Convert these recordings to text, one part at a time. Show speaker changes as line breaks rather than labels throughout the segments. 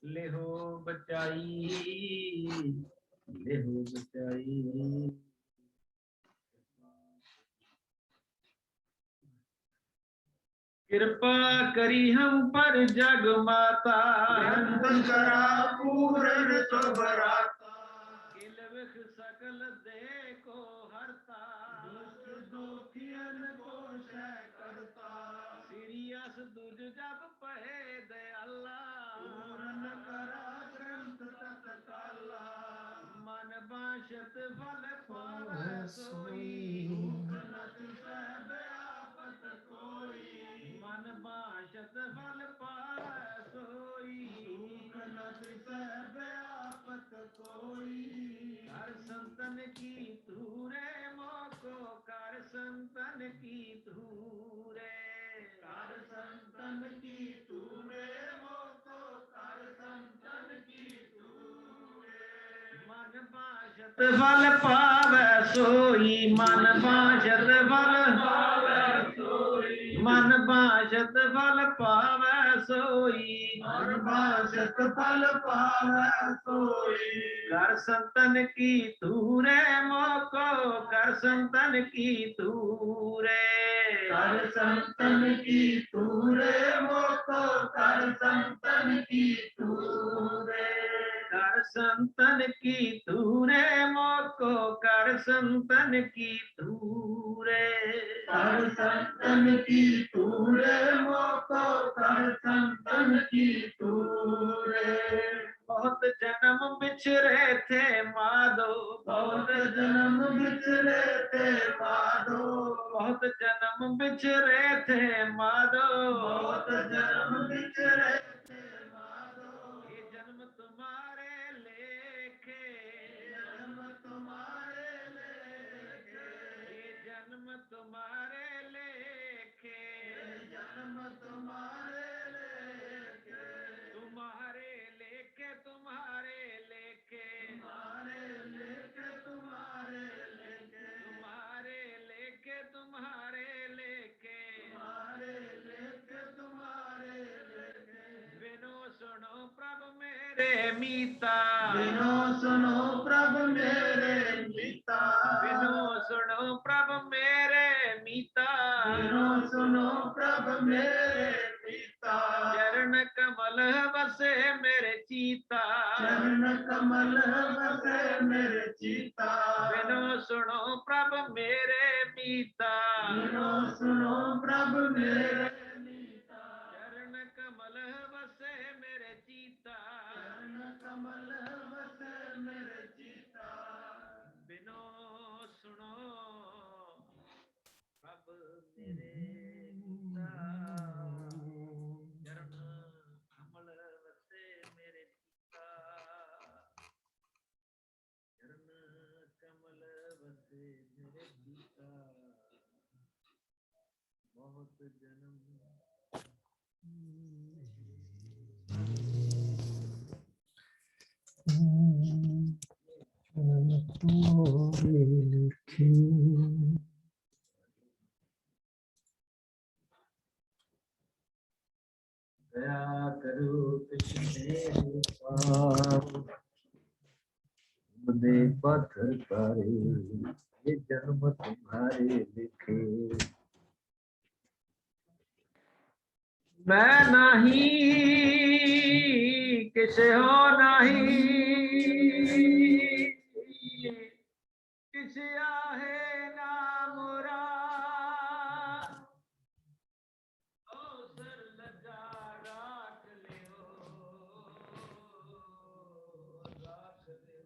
लेहो बचाई, लेहो बचाई। कृपा करी हम पर जग माता, करा पूरन तो बराता। किल विख सकल दे को हरता, दुखियन को शह करता। सीरियस दुज जब पहे दे अल्लाह, पूरन करा ग्रंथ तक काला। मन बाशत फल पावे सोई, मन बाशत फल पावे सोई। कर संतन की तूरे मोको, कर संतन की तूरे। कर संतन की तूरे मोको, कर संतन की तूरे। मन बाशत फल पावे सोई, मन बाशत फल पावे सोई। मन बाशत फल पावे सोई, मन बाशत फल पावे सोई। कर संतन की तूरे मोको, कर संतन की तूरे। कर संतन की तूरे मोको, कर संतन की तूरे। कर संतन की तूरे मोको, कर संतन की तूरे। कर संतन की तूरे मोको, कर संतन की तूरे। बहुत जन्म बिछड़े थे माधो, बहुत जन्म बिछड़े थे माधो। बहुत जन्म बिछड़े थे माधो, बहुत जन्म बिछड़े थे माधो। ये जन्म तुम्हारे लेखे, जन्म तुम्हारे लेखे। ये जन्म तुम्हारे लेखे, जन्म तुम्हारे लेखे। तुम्हारे लेके, तुम्हारे लेके, तुम्हारे लेके, तुम्हारे लेके। तुम्हारे लेके, तुम्हारे लेके, तुम्हारे लेके, तुम्हारे लेके। बिनो सुनो प्रभु मेरे मीता, बिनो सुनो प्रभु मेरे मीता। बिनो सुनो प्रभु मेरे मीता, बिनो सुनो प्रभु मेरे मीता। चरण कमल बसे मेरे चीता, चरण कमल बसे मेरे चीता। बिनो सुनो प्रभु मेरे मीता, बिनो सुनो प्रभु मेरे मीता। चरण कमल बसे मेरे चीता, चरण कमल बसे मेरे चीता। बिनो सुनो प्रभु मेरे मीता। चरण कमल बसे मेरे चीता, चरण कमल बसे मेरे चीता। बहुत जन्म दया करो कृष्ण दे पत्थर तारे, ये जन्म तुम्हारे लिखे। मैं नहीं किसे हो नहीं, किसे आहे ना मुरा। अवसर लगा राख ले, राख ले।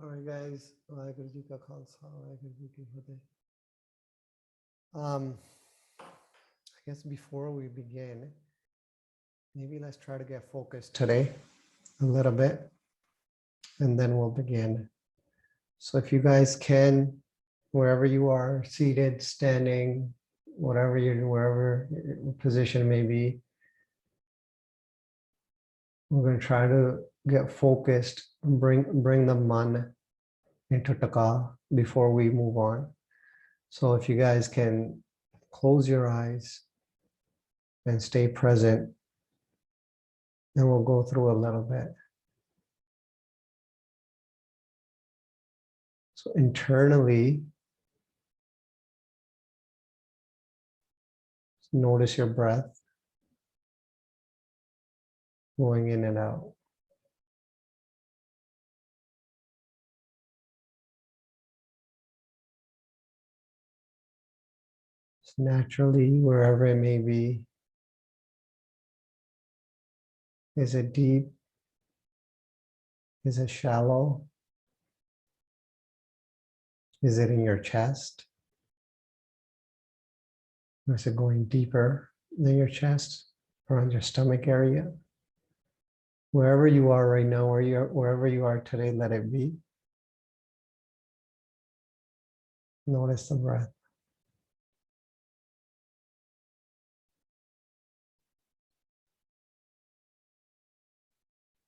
All right, guys. Waheguru Ji Ka Khalsa, Waheguru Ji Ki Fateh. I guess before we begin, maybe let's try to get focused today a little bit, and then we'll begin. So if you guys can, wherever you are, seated, standing, wherever your position may be, we're going to try to get focused, bring the man into taka before we move on. So if you guys can close your eyes and stay present, and we'll go through a little bit. So internally, notice your breath going in and out. So naturally, wherever it may be, is it deep? Is it shallow? Is it in your chest? Or is it going deeper than your chest, around your stomach area? Wherever you are right now, wherever you are today, let it be. Notice the breath.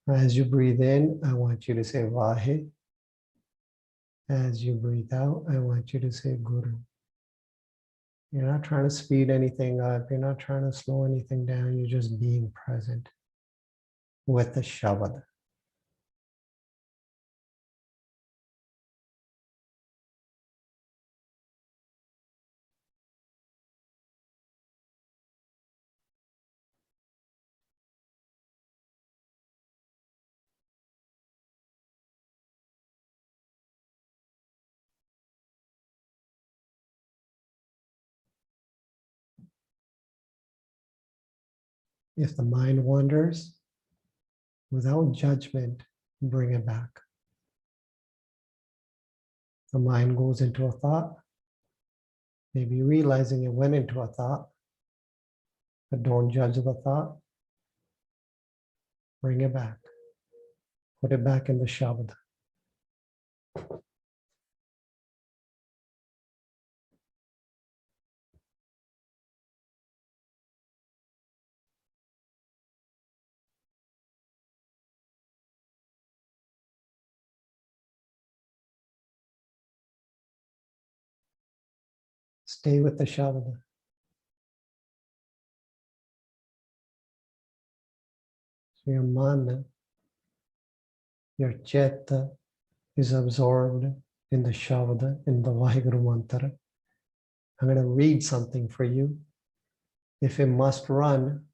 As you breathe in, I want you to say Vahe. As you breathe out, I want you to say Guru. You're not trying to speed anything up. You're not trying to slow anything down. You're just being present with the Shabad. If the mind wanders, without judgment, bring it back. The mind goes into a thought, maybe realizing it went into a thought, but don't judge the thought. Bring it back. Put it back in the Shabad. Stay with the Shabad. your man, your chitta is absorbed in the Shabda, in the Vaheguru Mantra. I'm going to read something for you. If it must run,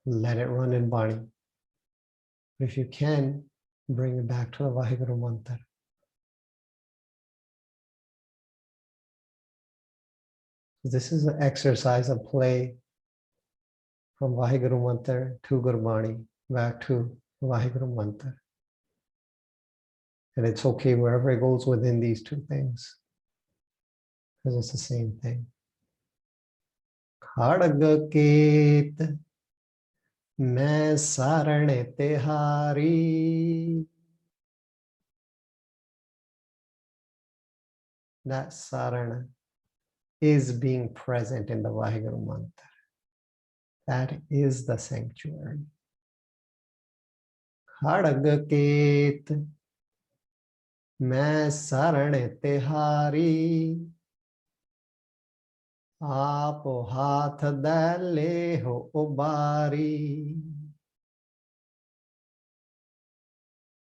let it run in Bani. If you can, bring it back to the Vaheguru Mantra. This is an exercise of play from Vaheguru Mantra to Gurbani, back to Vaheguru Mantra. And it's okay wherever it goes within these two things, because it's the same thing. Khadga Ket Main Sarane Tehari. That sarana is being present in the Vaheguru Mantra. That is the sanctuary. Khadga Ket Main Sarane Tehari. आप हाथ दले हो ubari.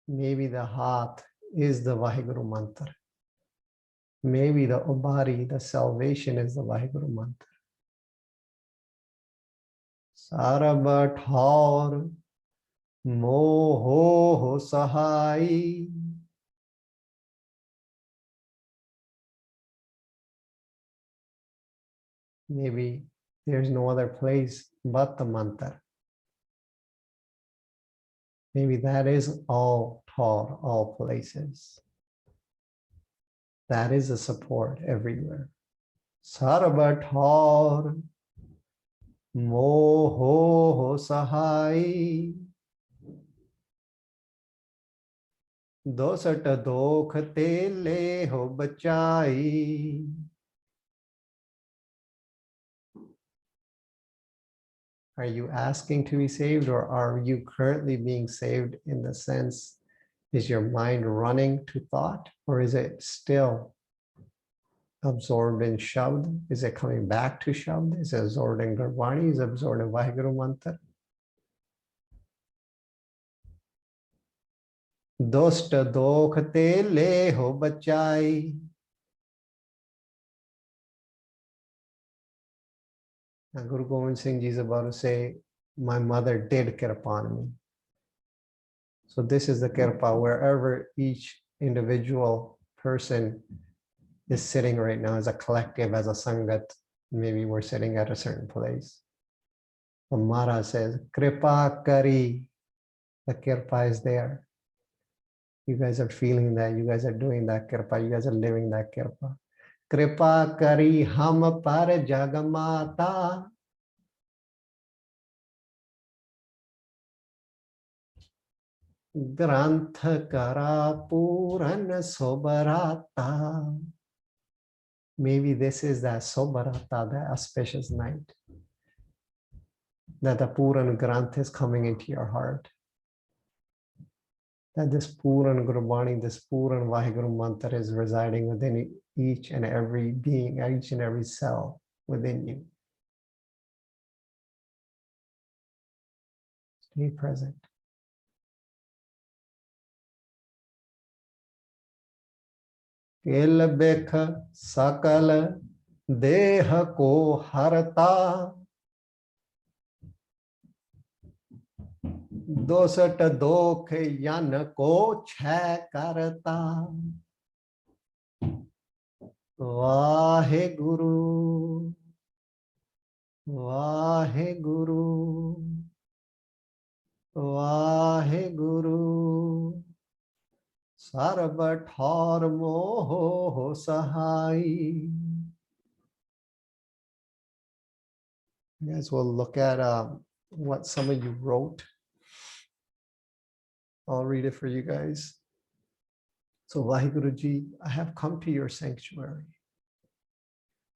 Maybe the heart is the Vaheguru Mantra. Maybe the ubari, the salvation, is the Vaheguru Mantra. Sarab Thaur Moho ho Sahai. Maybe there's no other place but the mantra. Maybe that is all taught, all places. That is a support everywhere. Sarva Thaur Moho Sahai. Dosat dokh te le ho bachai. Are you asking to be saved, or are you currently being saved in the sense, is your mind running to thought, or is it still absorbed in Shabd? Is it coming back to Shabd? Is it absorbed in Gurbani? Is it absorbed in Vaheguru Mantra? Dost dokh te le ho bachai. And Guru Gobind Singh Ji is about to say, my mother did kirpa on me. So this is the kirpa wherever each individual person is sitting right now as a collective, as a Sangat. Maybe we're sitting at a certain place. The Maharaj says, Kripa Kari. The kirpa is there. You guys are feeling that. You guys are doing that kirpa. You guys are living that kirpa. Kripa Kari Ham Par Jagamata. Granth Kara Puran Sobarata. Maybe this is that Sobarata, that auspicious night, that the Puran Granth is coming into your heart. That this Puran Gurbani, this Puran Vaheguru Mantra is residing within each and every being, each and every cell within you. Stay present. Kil bekh sakal deh ko harta. Dosat dokh yan ko chhai karta. Vaheguru, Vaheguru, Vaheguru. Sarva Thaur Moho Sahai. You guys will look at what some of you wrote. I'll read it for you guys. So, Vaheguru Ji, I have come to your sanctuary.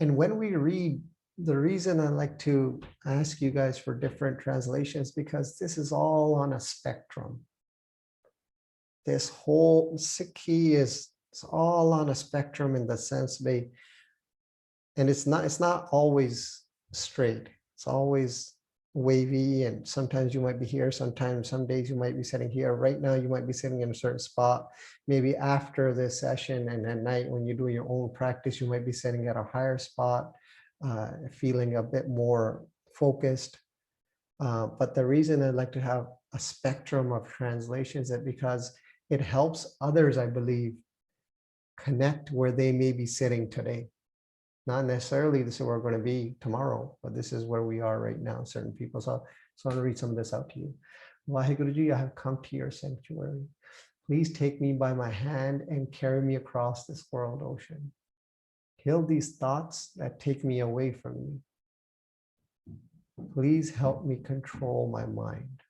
And when we read, the reason I like to ask you guys for different translations, because this is all on a spectrum. This whole Sikhi it's all on a spectrum in the sense and it's not always straight. It's always wavy, and sometimes you might be here, sometimes some days you might be sitting here. Right now you might be sitting in a certain spot. Maybe after this session and at night when you do your own practice, you might be sitting at a higher spot, feeling a bit more focused. But the reason I like to have a spectrum of translations is because it helps others, I believe, connect where they may be sitting today. Not necessarily this is where we're going to be tomorrow, but this is where we are right now, certain people. So I want to read some of this out to you. Vaheguruji, I have come to your sanctuary. Please take me by my hand and carry me across this world ocean. Kill these thoughts that take me away from you. Please help me control my mind.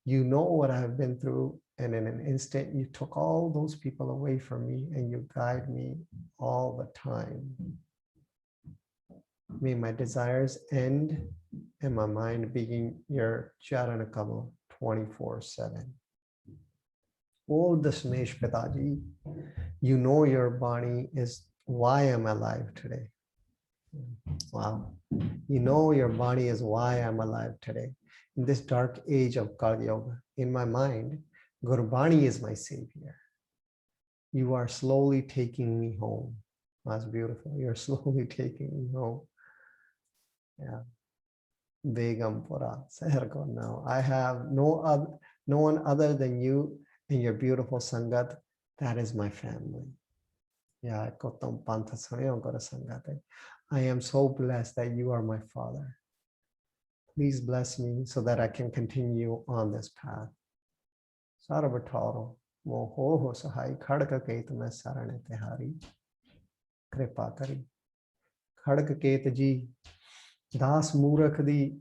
You know what I have been through, and in an instant, you took all those people away from me and you guide me all the time. May my desires end and my mind begin your Charanakama 24/7. Oh, Dashnesh Pitaji, you know your body is why I'm alive today. Wow. You know your body is why I'm alive today. In this dark age of Kali Yoga, in my mind, Gurbani is my savior. You are slowly taking me home. That's beautiful. You're slowly taking me home. Yeah. Begampura, Seherko now. I have no one other than you and your beautiful Sangat. That is my family. Yeah, I am so blessed that you are my father. Please bless me so that I can continue on this path. Sarvataro, moho sahai khadka ket mein sarane tihari. Kripa kari. Khadka ket ji, das murach di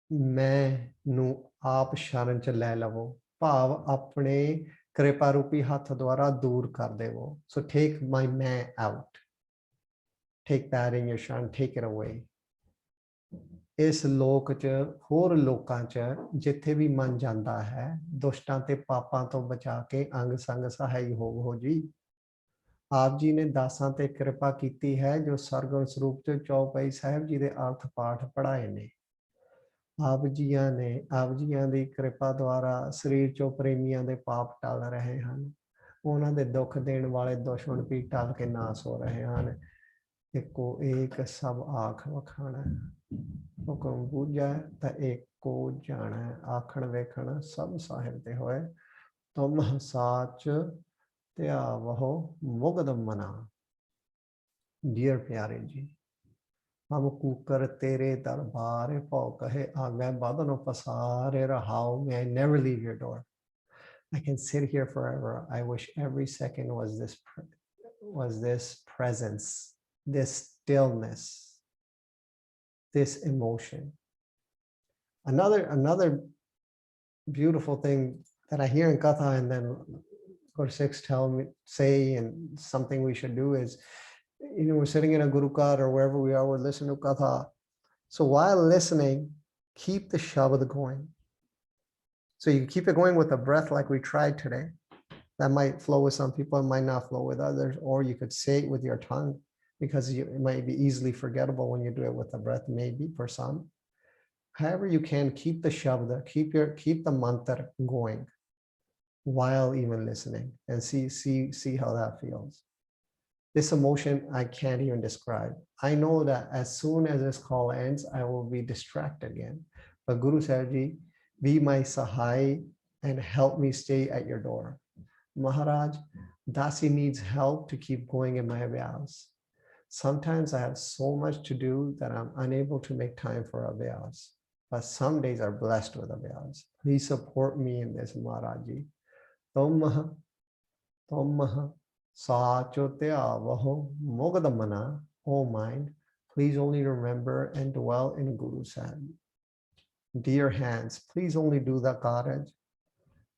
ਮੈਨੂੰ ਆਪ ਸ਼ਰਨ ਚ ਲੈ ਲਵੋ ਭਾਵ ਆਪਣੇ ਕਿਰਪਾ ਰੂਪੀ ਹੱਥ ਦੁਆਰਾ ਦੂਰ ਕਰ ਦੇਵੋ so take my man out, take that in your sharan, take it away. ਇਸ ਲੋਕ ਚ ਹੋਰ ਲੋਕਾਂ ਚ ਜਿੱਥੇ ਵੀ ਮਨ ਜਾਂਦਾ ਹੈ ਦੁਸ਼ਟਾਂ ਤੇ ਪਾਪਾਂ ਤੋਂ ਬਚਾ ਕੇ ਅੰਗ ਸੰਗ ਸਹਾਈ ਹੋ ਜੀ ਆਪ ਜੀ ਨੇ ਦਾਸਾਂ ਤੇ ਕਿਰਪਾ ਕੀਤੀ ਹੈ ਜੋ ਸਰਗੁਣ ਸਰੂਪ ਚ ਚੌਪਈ ਸਾਹਿਬ ਜੀ ਦੇ ਅਰਥ ਪਾਠ ਪੜ੍ਹਾਏ ਨੇ ਆਪ ਜੀਆਂ ਦੀ ਕਿਰਪਾ ਦੁਆਰਾ ਸਰੀਰ ਚੋਂ ਪ੍ਰੇਮੀਆਂ ਦੇ ਪਾਪ ਟਲ ਰਹੇ ਹਨ ਉਹਨਾਂ ਦੇ ਦੁੱਖ ਦੇਣ ਵਾਲੇ ਦੁਸ਼ਮਣ ਵੀ ਟਲ ਕੇ ਨਾਸ ਹੋ ਰਹੇ ਹਨ ਇੱਕੋ ਏਕ ਸਭ ਆਖ ਵਖਾਣਾ ਹੁਕਮ ਬੂਝੈ ਤਾਂ ਇੱਕੋ ਜਾਣੈ ਆਖਣ ਵੇਖਣ ਸਭ ਸਾਹਿਬ ਤੇ ਹੋਏ ਤੁਮ ਸਾਚ ਧਿਆਵਹੁ ਮੁਗਧ ਮਨਾ Dear प्यारे जी हम कूकर तेरे दरबार भौ कहे आगे बदन पसारे रहाओ may I never leave your door. I can sit here forever. I wish every second was this presence, this stillness, this emotion. Another beautiful thing that I hear in Katha and then Gursevak say, and something we should do is, we're sitting in a Gurukar or wherever we are, we're listening to Katha. So while listening, keep the Shabad going. So you keep it going with the breath like we tried today. That might flow with some people, it might not flow with others, or you could say it with your tongue because it might be easily forgettable when you do it with the breath, maybe for some. However you can, keep the Shabda, keep the mantra going while even listening and see how that feels. This emotion I can't even describe. I know that as soon as this call ends, I will be distracted again. But Guru Sahib Ji, be my Sahai and help me stay at your door. Maharaj, Dasi needs help to keep going in my abhyas. Sometimes I have so much to do that I'm unable to make time for abhyas. But some days are blessed with abhyas. Please support me in this, Maharaj Ji. Tom Sachotyavaho Mogadamana, oh mind, please only remember and dwell in Guru Sahib. Dear hands, please only do the karaj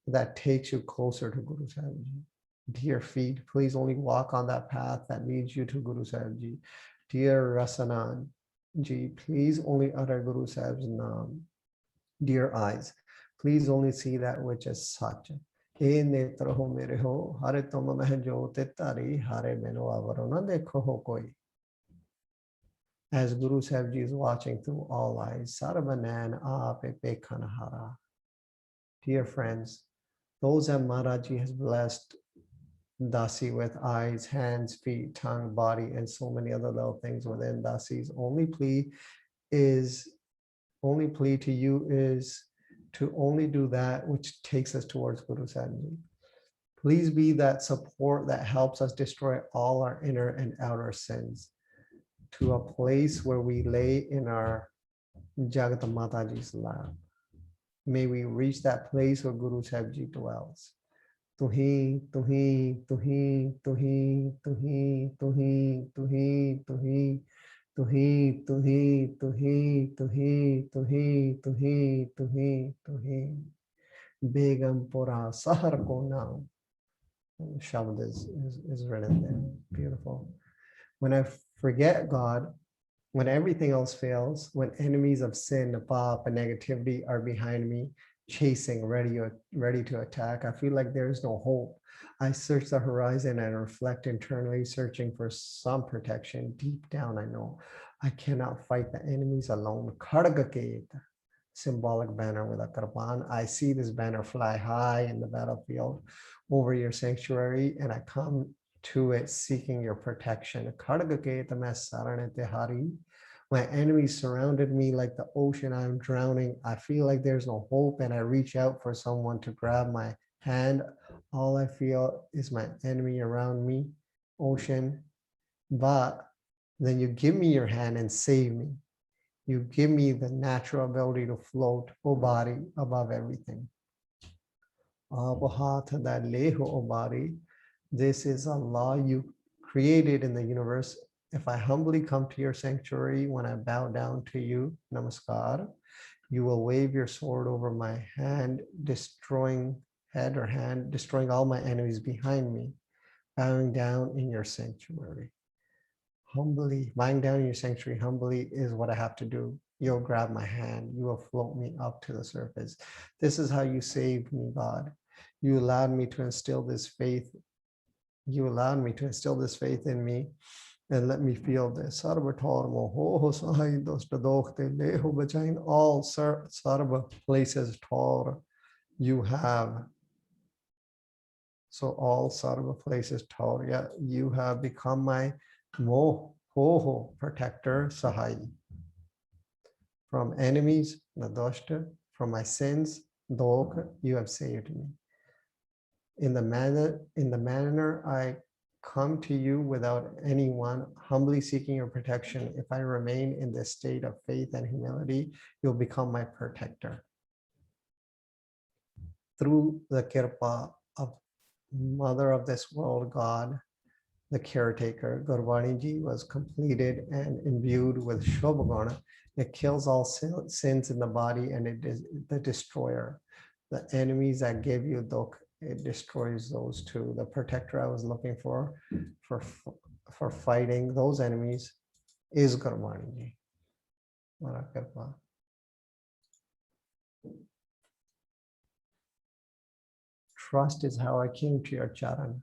that takes you closer to Guru Sahib Ji. Dear feet, please only walk on that path that leads you to Guru Sahib Ji. Dear Rasanan Ji, please only utter Guru Sahib's name. Dear eyes, please only see that which is such. And as Guru Sahib Ji is watching through all eyes. Sarvanan Ape Pekhanahara. Dear friends, those that Maharaji has blessed Dasi with eyes, hands, feet, tongue, body, and so many other little things within Dasi's only plea to you is to only do that which takes us towards Guru Sahib Ji. Please be that support that helps us destroy all our inner and outer sins to a place where we lay in our Jagat Mataji's lap. May we reach that place where Guru Sahib Ji dwells. Tuhi, tuhi, tuhi, tuhi, tuhi, tuhi, tuhi, tuhi, tuhi, tuhi, tuhi, tuhi, tuhi, tuhi, tuhi, tuhi. Begumpura Sahar ko naam. Shabd is written there. Beautiful. When I forget God, when everything else fails, when enemies of sin, papa, negativity are behind me, chasing, ready to attack, I feel like there is no hope. I search the horizon and reflect internally, searching for some protection. Deep down, I know I cannot fight the enemies alone. Khadga symbolic banner with a karban. I see this banner fly high in the battlefield over your sanctuary, and I come to it seeking your protection. My enemies surrounded me like the ocean. I'm drowning. I feel like there's no hope, and I reach out for someone to grab my hand. All I feel is my enemy around me, ocean. But then you give me your hand and save me. You give me the natural ability to float, O body, above everything. O body, this is a law you created in the universe. If I humbly come to your sanctuary, when I bow down to you, namaskar, you will wave your sword over my hand, destroying all my enemies behind me, bowing down in your sanctuary. Humbly, lying down in your sanctuary humbly is what I have to do. You'll grab my hand. You will float me up to the surface. This is how you saved me, God. You allowed me to instill this faith. You allowed me to instill this faith in me and let me feel this. In all sarva places tor you have. So all sarva places tor, yeah, you have become my protector, Sahai. From enemies, Nadoshta, from my sins, Dok, you have saved me. In the manner I come to you without anyone, humbly seeking your protection. If I remain in this state of faith and humility, you'll become my protector. Through the kirpa of Mother of this world, God, the caretaker, Gurbani Ji was completed and imbued with Shobhagana. It kills all sins in the body, and it is the destroyer. The enemies that give you dukh, it destroys those too. The protector I was looking for fighting those enemies is Gurbani Ji. Trust is how I came to your charan.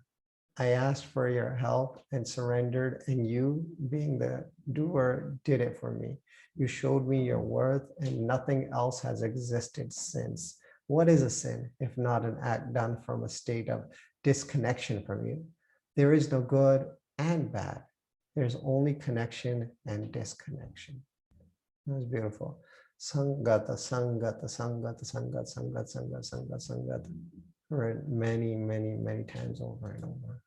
I asked for your help and surrendered, and you, being the doer, did it for me. You showed me your worth, and nothing else has existed since. What is a sin if not an act done from a state of disconnection from you? There is no good and bad. There's only connection and disconnection. That was beautiful. Sangata, Sangata, Sangata, Sangat, Sangat, Sangat, Sangat, Sangat. Read many, many, many times over and over.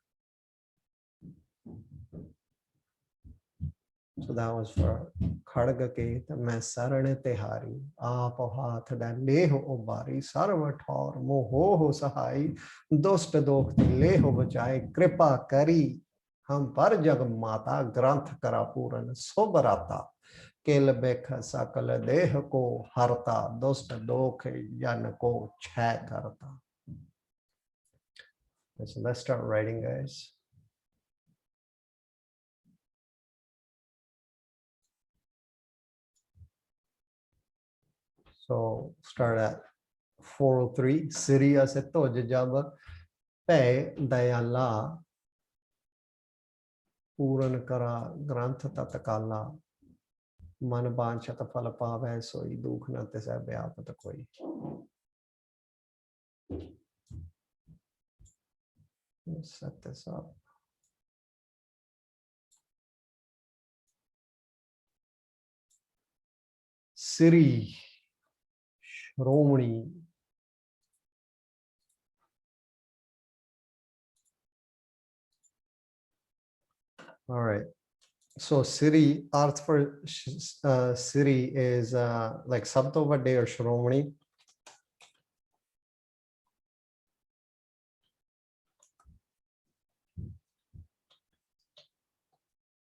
So that was for Khadgake, the Masarane Tehari, Apahat, that Leho Obari, Sarvator, Moho Sahai, Dosta Dok, Leho Bajai, Kripa Kari, Ham Parjag Mata, Granth Karapuran, Sobarata, Kelebeka Sakala Dehako, Harta, Dosta Dok, Yanako, Chakarata. So let's start writing, guys. So start at 403. Siriya Seto Jajaba Pe Dayala Puran Kara Granth Tatakala मन बांछत फल पावै सोई दुख न तिसै व्यापत कोई. Let's set this up. Siri, Shromani. All right. So Siri, arth for Siri is like Sabto Vade or Shromani.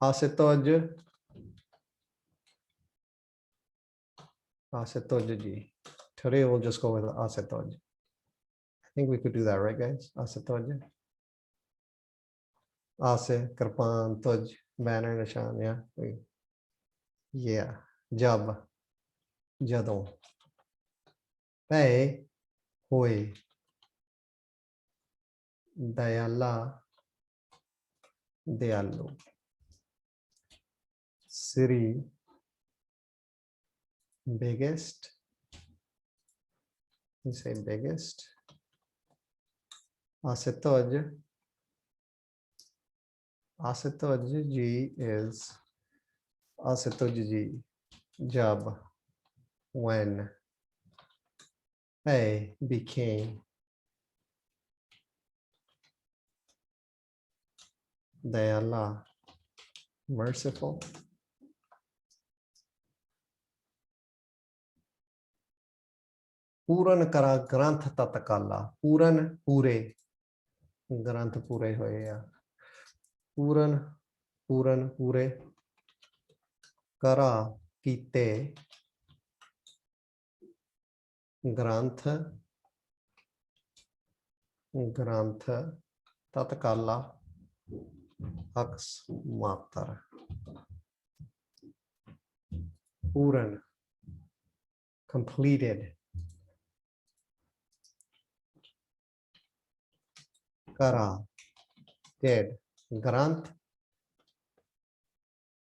Asitoj. Asitoj ji. Today we'll just go with Asitoj. I think we could do that, right, guys? Asitoj. Ase, Karpan, Toj, Banner, Nishan, yeah. Yeah. Jab. Jadon. Pay. Hoy. Dayala. Dayalu. Siri. Biggest. You say biggest. Asitoj. Asitoj ji is Asitoj ji. Jab. When. Hey became. Dayala. Merciful. Puran kara granth tatakala. Puran pure. Granth pure hoya. Puran pure. Kara kite. Granth tatakala. Aks matar. Puran. Completed. Kara. Did. Granth.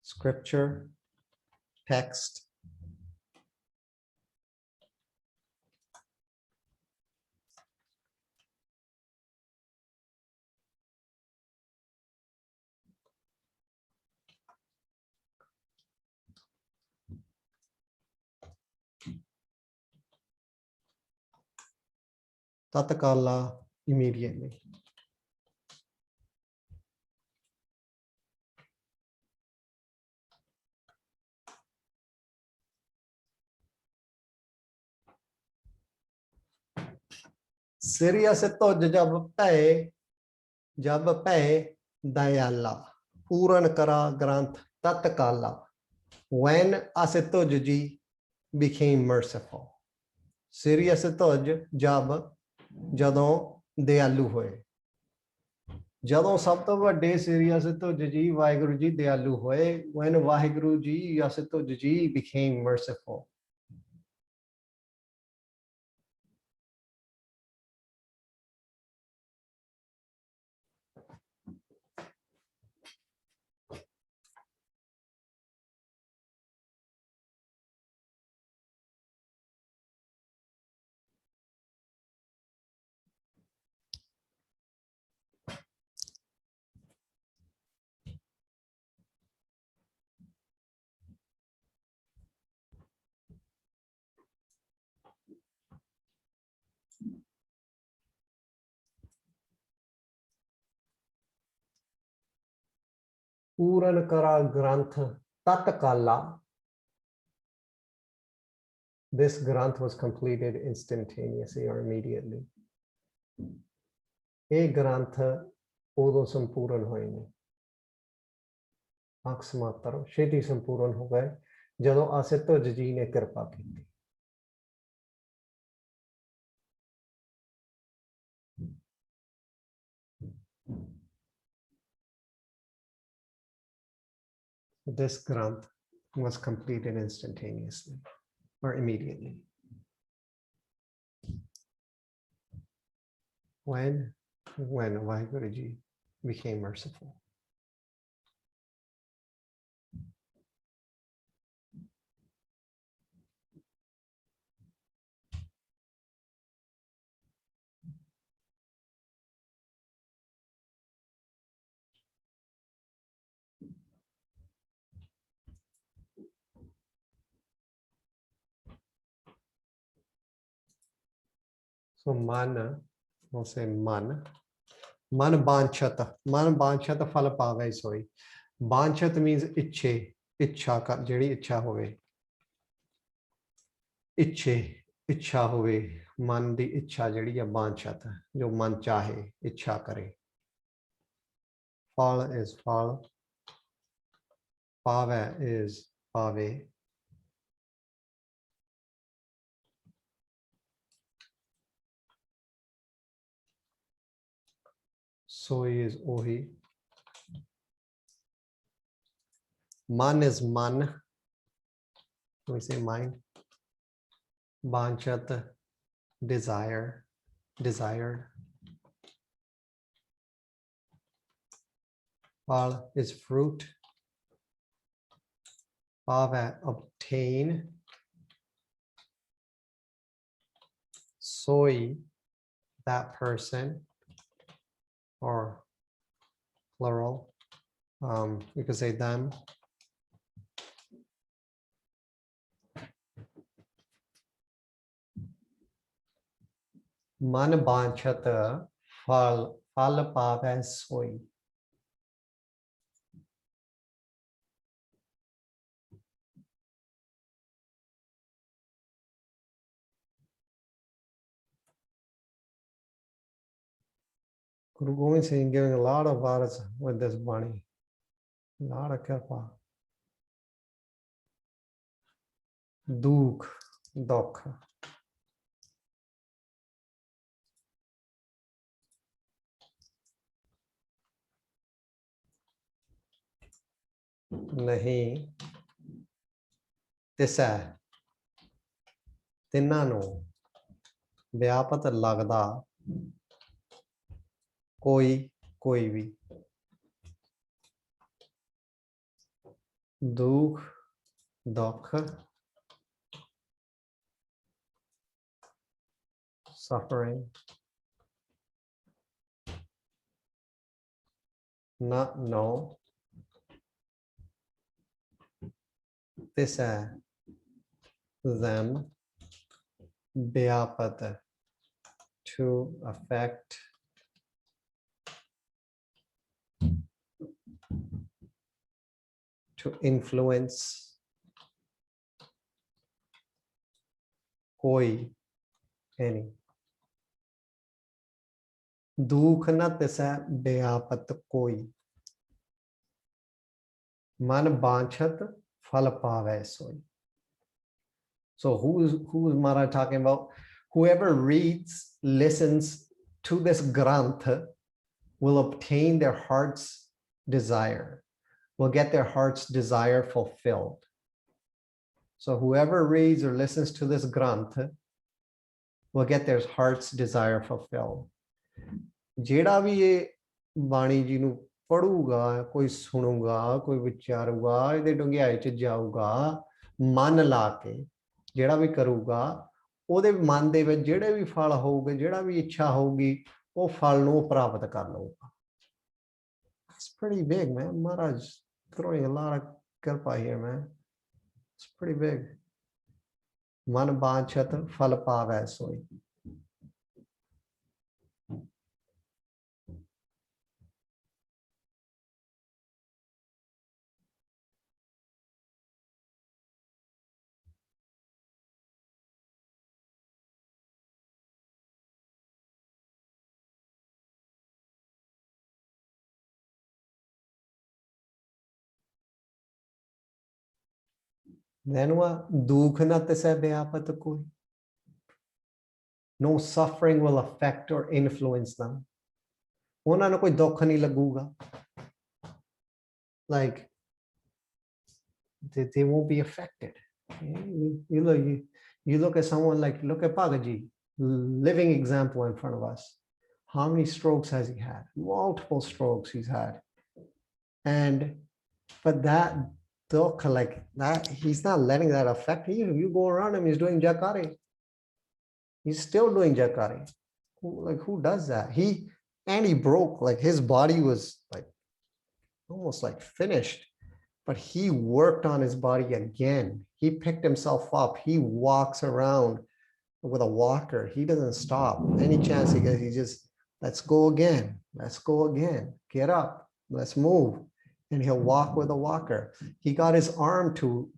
Scripture. Text. Tatakala immediately. Siriya se to jab pay dayala. Puran kara granth tatakala. When Asitoj ji became merciful. Siriya se to jab jadon dayalu hoye. ਜਦੋਂ ਸਭ ਤੋਂ ਵੱਡੇ ਸ੍ਰੀ ਅਸਤੁਜ ਜੀ ਵਾਹਿਗੁਰੂ ਜੀ ਦਿਆਲੂ ਹੋਏ when Waheguru ji ਅਸਤੁਜ ਜੀ became merciful. Puran kara granth tatkala. This granth was completed instantaneously or immediately. ਇਹ ਗ੍ਰੰਥ ਉਦੋਂ ਸੰਪੂਰਨ ਹੋਏ ਨੇ ਅਕਸ ਮਾਤਰ ਛੇਤੀ ਸੰਪੂਰਨ ਹੋ ਗਏ ਜਦੋਂ ਅਸਤੁਜ ਜੀ ਨੇ ਕਿਰਪਾ ਕੀਤੀ. This granth was completed instantaneously or immediately. When Vaheguru Ji became merciful. So man, we'll say man. Man banchata. Man banchata phala pave soi. Banchat means ichhe. Ichha ka jehdi ichha hove. Ichhe. Ichha hove. Man di ichha jehdi ya banchat. Jo man chahe. Ichha kare. Phal is phal. Pave is pave. Soi is ohi. Man is man. We say mind. Banchat, desire, desired. Phal is fruit. Pave, obtain. Soi, that person, or plural. You could say them. Man banchata phal pave soi. Guru Gobind Singh giving a lot of words with this Bani. A lot of kirpa. Dukh, dokh. Nahi. Tisa. Tinna nu. Vyapat lagda. Koi bhi. Dukh, dokh. Suffering. Not know. This them. Vyapat, to affect. To influence. Koi, any. Dukh na tisa vyapat koi. Man banchat phal pave soi. So who is Maharaj talking about? Whoever reads, listens to this Granth will obtain their heart's desire, will get their heart's desire fulfilled. So whoever reads or listens to this Granth will get their heart's desire fulfilled. ਜਿਹੜਾ ਵੀ ਇਹ ਬਾਣੀ ਜੀ ਨੂੰ ਪੜੂਗਾ, ਕੋਈ ਸੁਣੂਗਾ, ਕੋਈ ਵਿਚਾਰੂਗਾ, ਇਹਦੇ ਡੂੰਘਾਈ ਚ ਜਾਊਗਾ, ਮਨ ਲਾ ਕੇ ਜਿਹੜਾ ਵੀ ਕਰੂਗਾ, ਉਹਦੇ ਮਨ ਦੇ ਵਿੱਚ ਜਿਹੜੇ ਵੀ ਫਲ ਹੋਊਗੇ, ਜਿਹੜਾ ਵੀ ਇੱਛਾ ਹੋਊਗੀ, ਉਹ ਫਲ ਨੂੰ ਪ੍ਰਾਪਤ ਕਰ ਲਊਗਾ. It's pretty big, man. Maharaj throwing a lot of kirpa here, man. It's pretty big. Man banchat phal pave soi. Then what? Dukh na tisa vyapat koi. No suffering will affect or influence them. ਉਹਨਾਂ ਨੂੰ ਕੋਈ ਦੁੱਖ ਨਹੀਂ ਲੱਗੂਗਾ. Like they won't be affected. You look at someone like, look at Bhagaji, living example in front of us. How many strokes has he had? Multiple strokes he's had. But that dukh, like that, he's not letting that affect you. You go around him, he's doing jakari. He's still doing jakari. Who does that? He broke, like his body was like almost like finished, but he worked on his body again. He picked himself up. He walks around with a walker. He doesn't stop. Any chance he gets, he just, let's go again. Let's go again. Get up. Let's move. And he'll walk with a walker. He got his arm to,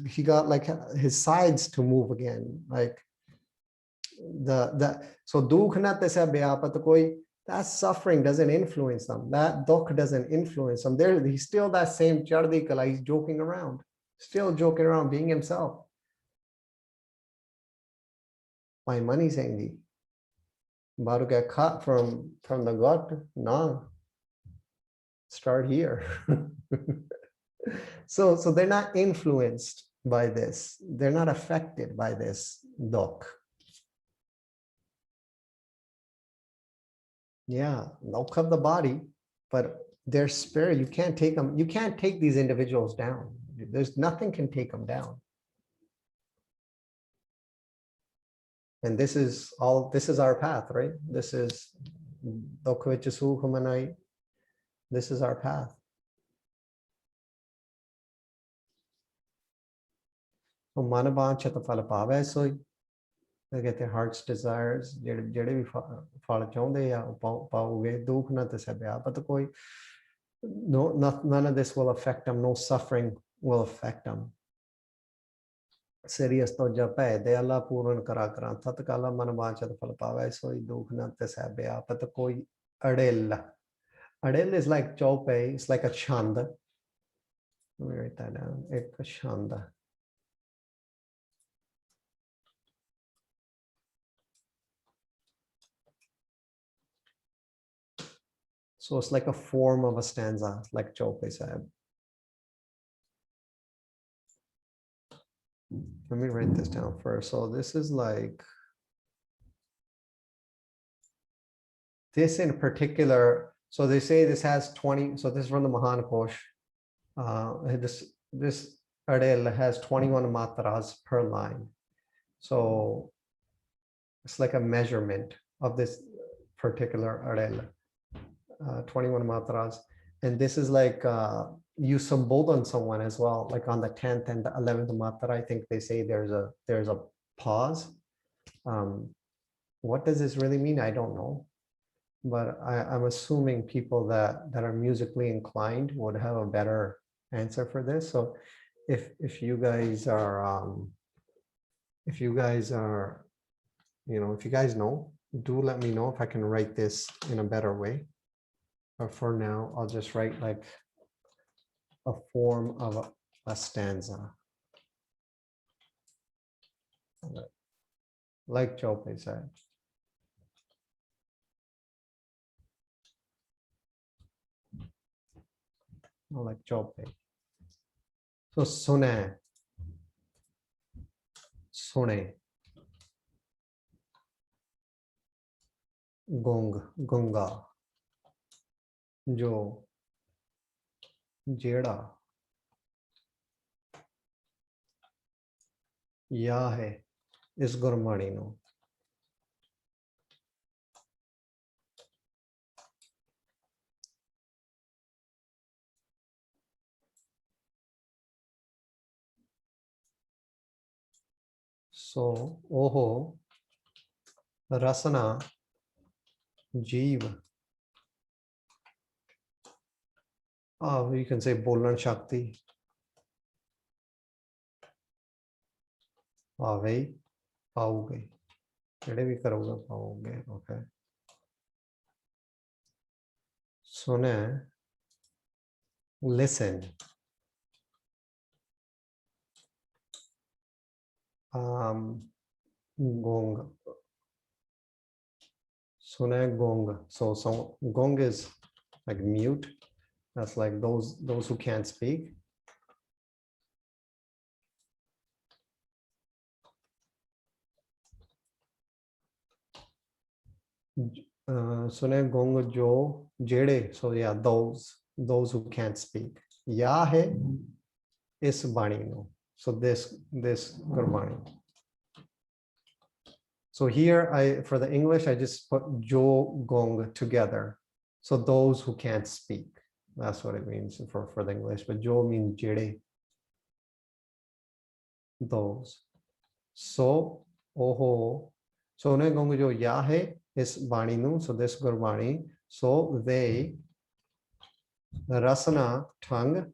he got like his sides to move again. Like so dukh na tise byapat koi, that suffering doesn't influence them. That dukh doesn't influence them. There, he's still that same chardi kala. He's joking around, still joking around, being himself. My money's hangy. About to get cut from the gut. No. Start here. So they're not influenced by this. They're not affected by this dukh. Yeah, dukh of the body, but their spirit, you can't take them. You can't take these individuals down. There's nothing can take them down. And this is our path, right? This is this is our path. So manabhan chatafala pave soy. They get their heart's desires. Jede vi fal chaunde ya paoge dukh na tise byapat koi. No, none of this will affect them. No suffering will affect them. Serious to jape de Allah puran kara kara tatkala manabhan chatafala pave soy dukh na tise byapat koi adel. Adel is like Chaupai. It's like a chand. Let me write that down. Ek chand. So it's like a form of a stanza, like Chaupai Sahib. Let me write this down first. So this is like, this in particular, so they say this has 20, so this is from the Mahan Kosh. This Adel has 21 matras per line. So it's like a measurement of this particular Adel. 21 matras, and this is like you sambodhan someone as well, like on the 10th and the 11th matra. I think they say there's a pause. What does this really mean? I don't know, but I'm assuming people that are musically inclined would have a better answer for this. So if you guys are if you guys know, do let me know if I can write this in a better way. But for now, I'll just write like a form of a stanza. Like Chaupai said. Like Chaupai. So sune. Sune. Gong. Gunga. जो जेड़ा या है इस Gurbani no सो ओहो रसना जीव you can say bolan shakti. Aave paoge. Kede bhi karoge paoge. Okay. Sune. Listen. Gong. Sune gong. So gong is like mute. That's like those who can't speak. Sune gong jo jede. So yeah, those who can't speak. Ya hai is bani no. So this Gurbani. So here for the English I just put jo gong together. So those who can't speak. That's what it means for the English. But jo means jede. Those. So oho. So ਉਹਨੇ ਕਹੂੰਗੇ ਜੋ ਯਾ ਹੈ ਇਸ ਬਾਣੀ ਨੂੰ, so this Gurbani, so they rasana tongue,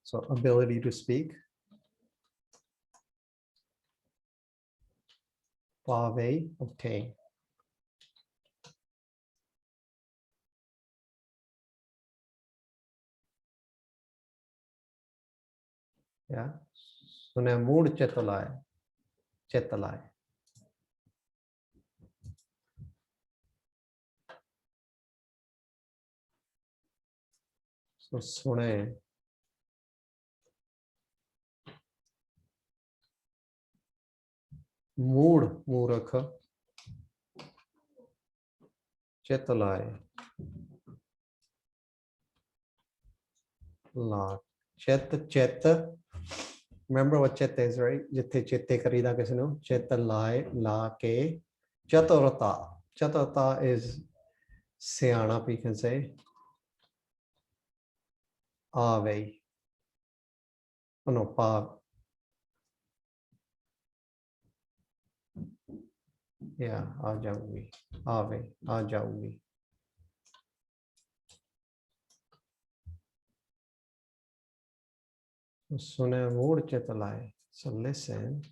so ability to speak, pave, obtain. Yeah. Sune mood chetalaye, chetalaye. So sune mood मूर्ख, chetalaye, la chet chet. Remember what chet is, right? Jithe chette karida kisi nu, chet lae la ke chaturata. Chaturata is siyanap, you can say. Ave. Oh no, pa. Yeah, aa jaungi. Ave, aa jaungi. Sune mood chetalaye. So listen.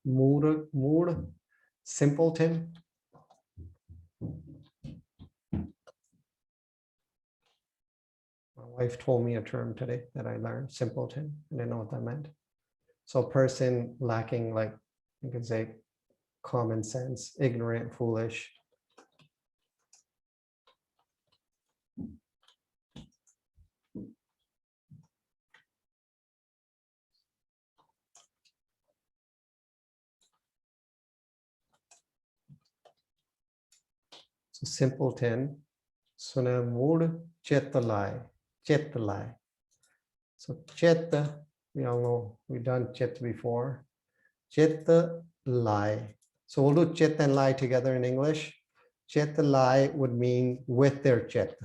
Mood, simpleton. My wife told me a term today that I learned, simpleton. I didn't know what that meant. So a person lacking, like you could say, common sense, ignorant, foolish. So simpleton, sune mood chetalai, chetalai. So chet, we all know, we've done chet before. Chetalai. So we'll do chet and lai together in English. Chetalai would mean with their chet.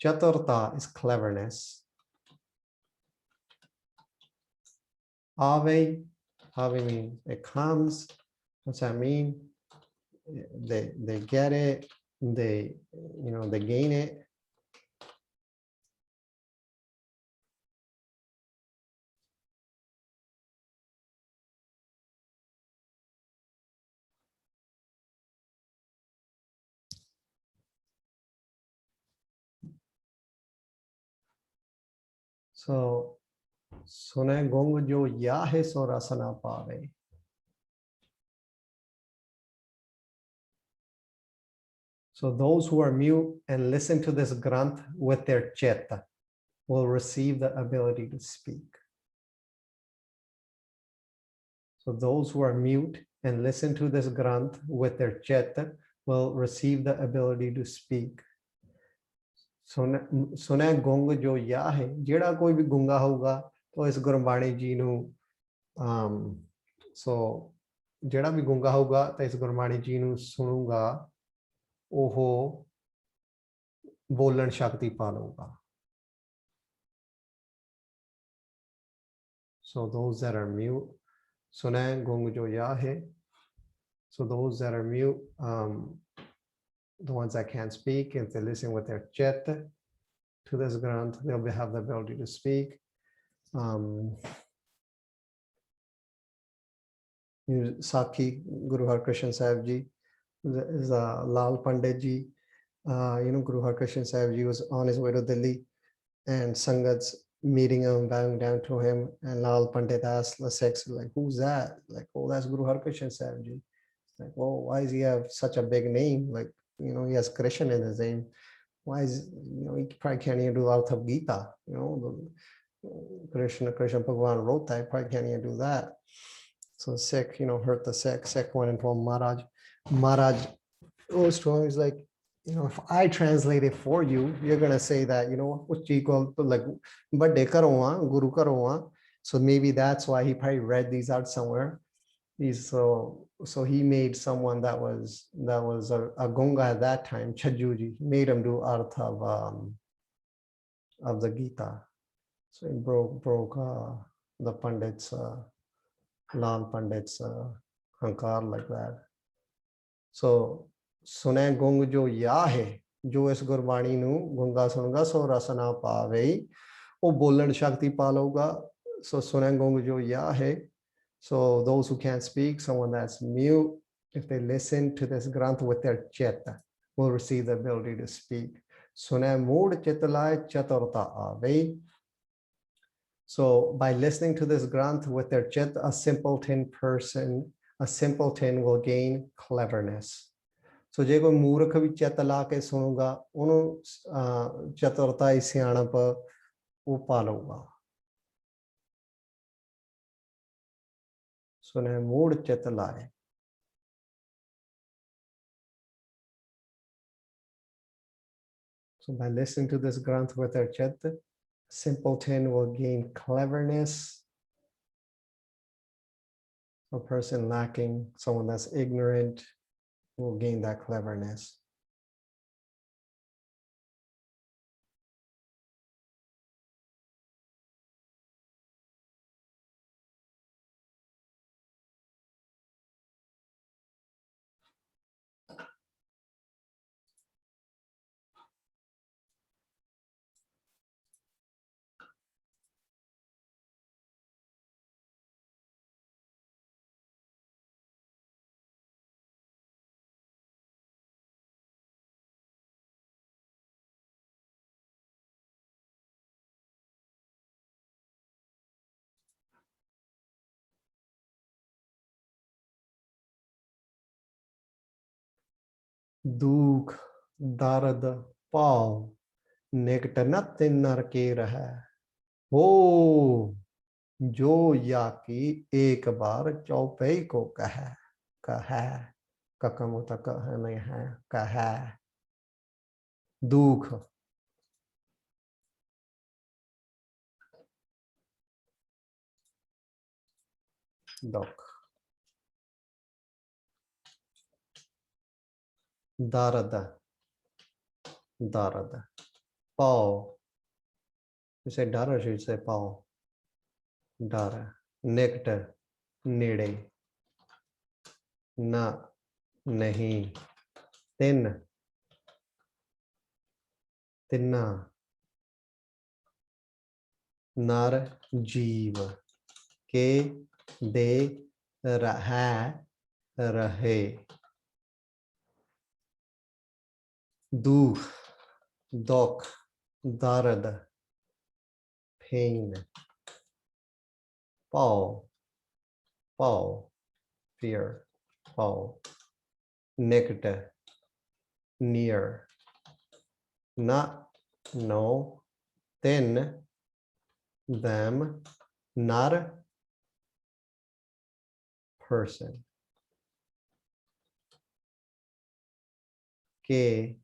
Chaturta is cleverness. Ave means it comes. What's that mean? They get it. They gain it. So sune gong jo ya hai so rasana pave. So those who are mute and listen to this granth with their cheta will receive the ability to speak. So those who are mute and listen to this granth with their cheta will receive the ability to speak. सुने गुंग जो या है, जेड़ा कोई भी गुंगा होगा तो इस गुरबाणी जी नू सो जेड़ा भी गुंगा होगा तो इस गुरबाणी जी नू सुनूगा, ओहो बोलन शक्ति पा लूगा. So those that are mute, सुने गुंग जो या है. So those that are mute, the ones that can't speak, if they listen with their chet to this granth, they'll have the ability to speak. Sakhi Guru Harkrishan Sahib Ji is Lal Pandit Ji. Guru Harkrishan Sahib Ji was on his way to Delhi, and Sangat's meeting him, bowing down to him, and Lal Pandit asked the Sikhs, like, who's that? Like, oh, that's Guru Harkrishan Sahib Ji. Like, well, why does he have such a big name? Like, he has Krishna in his name. Why is, he probably can't even do Arth of Gita. Krishna Bhagavan wrote that, he probably can't even do that. So Sikh, hurt the Sikh. Sikh went and told Maharaj. Maharaj goes to him, he's like, you know, if I translate it for you, you're going to say that, you know, like, "Badde karo aa, guru karo aa." So maybe that's why he probably read these out somewhere. So he made someone that was a Gunga at that time, Chajuji, made him do artha of the Gita. So he broke the Pandits, Lal Pandits, Hankar like that. So सुने गुंग जो या है जो इस गुरबाणी नू गुंगा सुनगा सो रसना पावे वो बोलन शक्ति पालोगा. So सुने गुंग जो या है. So those who can't speak, someone that's mute, if they listen to this granth with their chitta, will receive the ability to speak. Sune mood chitalai chaturta ave. So by listening to this granth with their chit, a simpleton will gain cleverness. So je koi मूर्ख भी चित ला के सुनूगा उन्हों चतुरता सियाणप वो पालूगा. सुने mood चित लाए. So by listening to this granth with their chit, simpleton will gain cleverness. A person lacking, someone that's ignorant, will gain that cleverness. दुख दर्द पाव निकट न तिन नर के रह हो जो या की एक बार चौपाई को कह ककम तक नहीं है कह दुख दुख दर्द दर्द पाव you say dar or should say paw dar nectar nede na nahi tin tinna nar jeev ke de raha rahe dukh dok dard pain paw fear paw nectar near not no then them not person k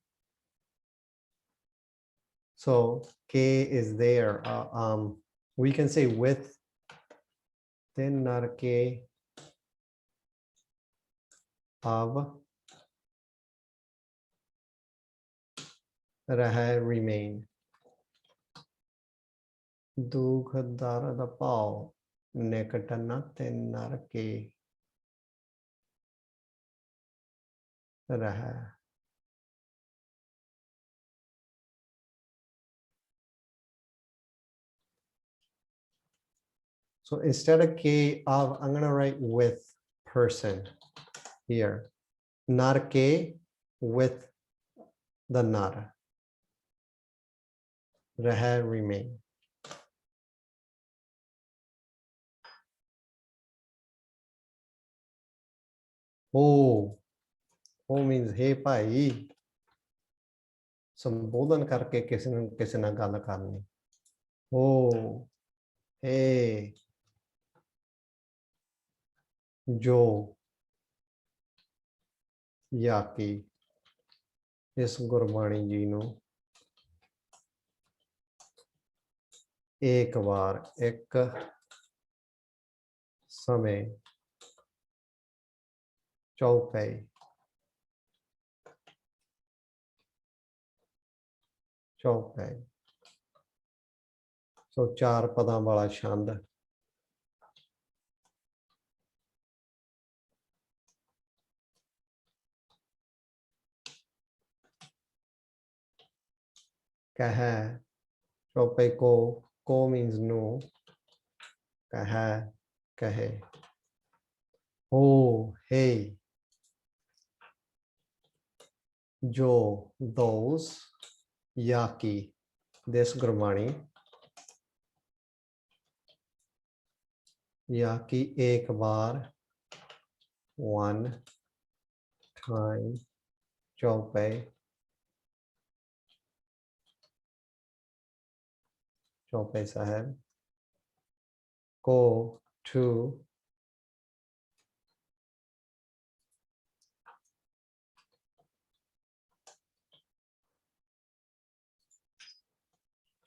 so k is there we can say with then not k of raha remain dukh dard paw nikat na tin nar ke raha. So instead of K of, I'm going to write with person here. Nar K with the nar. Raha remain. Oh means hey pai. संबोधन करके किसी ना गल करनी. Oh hey जो याकी ਇਸ ਗੁਰਬਾਣੀ ਜੀ ਨੂੰ ਇੱਕ ਵਾਰ ਇੱਕ ਸਮੇਂ ਚੌਪਈ ਚੌਪਈ ਸੋ ਚਾਰ ਪਦਾਂ ਵਾਲਾ ਛੰਦ ਕਹੈ ਚੌਪਈ को means no ਕਹੈ ਕਹੇ हो hey जो those yaki this गुरबाणी याकी एक बार one time चौपई चौपाई साहब को to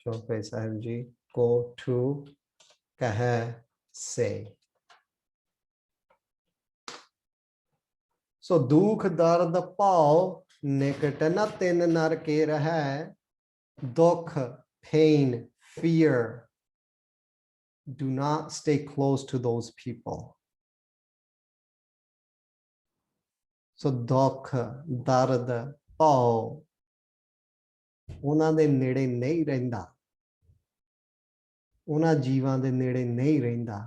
चौपाई साहब जी को to कह से सो दुख दर्द भाव निकट न तिन नर के रह दुख pain fear do not stay close to those people so ਦੁੱਖ ਦਰਦ ਭਾਵ ਉਹਨਾਂ ਦੇ ਨੇੜੇ ਨਹੀਂ ਰਹਿੰਦਾ ਉਹਨਾਂ ਜੀਵਾਂ ਦੇ ਨੇੜੇ ਨਹੀਂ ਰਹਿੰਦਾ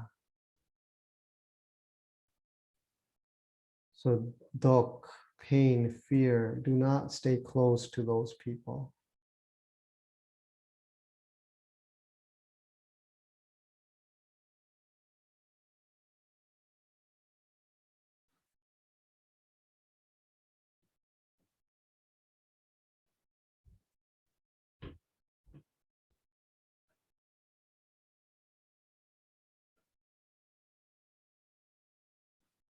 so ਦੁੱਖ pain fear do not stay close to those people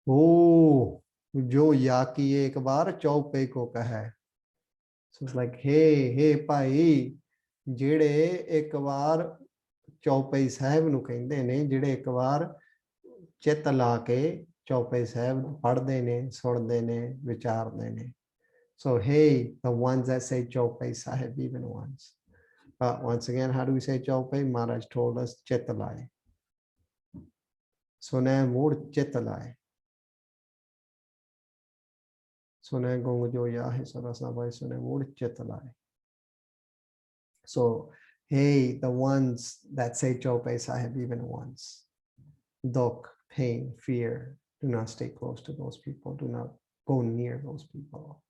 oh जो याकी एक बार चौपे को कहे so it's like hey ਭਾਈ ਜਿਹੜੇ ਇੱਕ ਵਾਰ ਚੌਪਈ ਸਾਹਿਬ ਨੂੰ ਕਹਿੰਦੇ ਨੇ ਜਿਹੜੇ ਇੱਕ ਵਾਰ ਚਿੱਤ ਲਾ ਕੇ ਚੌਪਈ ਸਾਹਿਬ ਪੜ੍ਹਦੇ ਨੇ ਸੁਣਦੇ ਨੇ ਵਿਚਾਰਦੇ ਨੇ so hey the ones that say Chaupai Sahib even ones but once again how do we say Chaupai Maharaj told us ਚਿੱਤ ਲਾਏ ਸੁਨੇ ਮੂੜ ਚਿੱਤ ਲਾਏ सुने गोंग जो या है सरसना भाई सुने मूड चित लाए so hey the ones that say Chaupai Sahib even once duk pain fear do not stay close to those people do not go near those people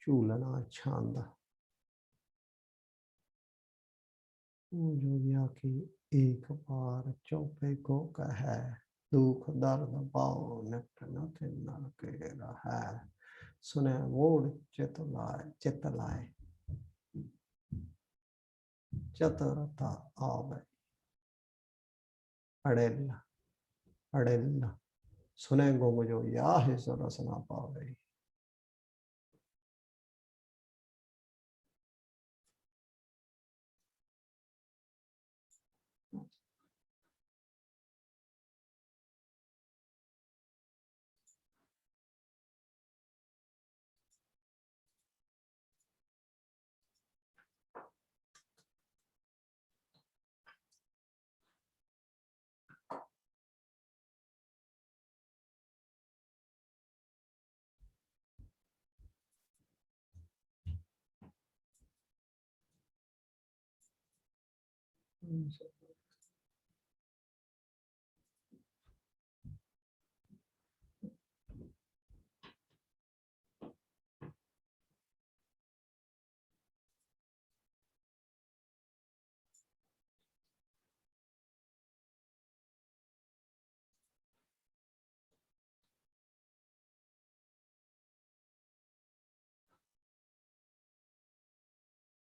chulana chanda जो या की एक बार चौपे को कहे दुख दर्द भाव निकट न तिन नर के रह सुने मूड चित लाए चतुरता आवे अड़ेल सुने गुम जो या है सरस ना पावे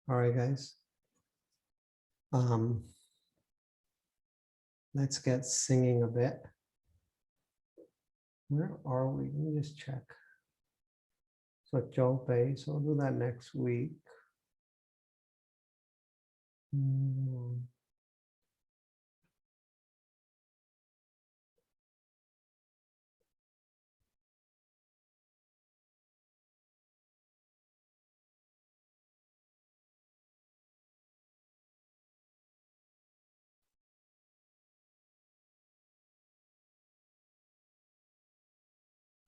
all right guys let's get singing a bit Where are we? Let me just check. So Chaupai, so we'll do that next week.